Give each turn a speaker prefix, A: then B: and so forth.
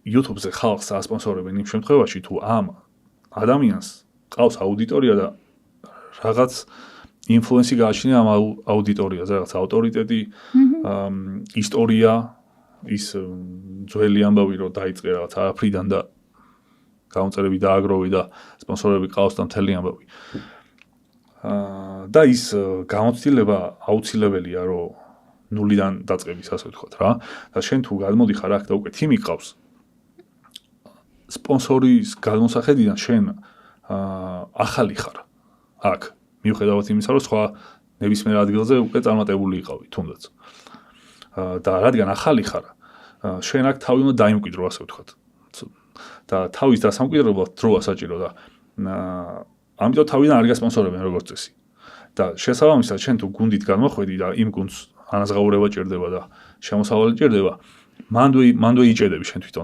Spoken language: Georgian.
A: YouTube-ზე ხალხს ასპონსორებენ იმ შემთხვევაში, თუ ამ ადამიანს ყავს აუდიტორია და რაღაც ინფლუენსი გააჩნია ამ აუდიტორიაზე, რაღაც ავტორიტეტი, ისტორია, ის ძველი ამბავი რომ დაიწყე რაღაც არაფრიდან და გამომწერები დააგროვი და სპონსორები ყავს და მთელი ამბავი. და ის გამოცდილება აუცილებელია რომ ნულიდან დაწყების ასე ვთქვათ რა. და შენ თუ გადმოდიხარ აქ და უკვე თიმი ყავს სპონსორის გადმოსახედიდან შენ ახალი ხარ აქ მიუხედავად იმისა რომ სხვა ნებისმიერ ადგილზე უკვე წარმატებული იყავი თუნდაც. და რადგან ახალი ხარ შენ აქ თავი უნდა დაიმკვიდრო ასე ვთქვათ. და თავის დასამკვიდრებლად დროა საჭირო და ამიტომ თავიდან არ გასპონსორებენ როგორც წესი. და შესაბამისად შენ თუ გუნდით გამოხვედი და იმ გუნდს ანაზღაურება ჭირდება და შემოსავალი ჭირდება, მანდვე იჭედები შენ თვითონ.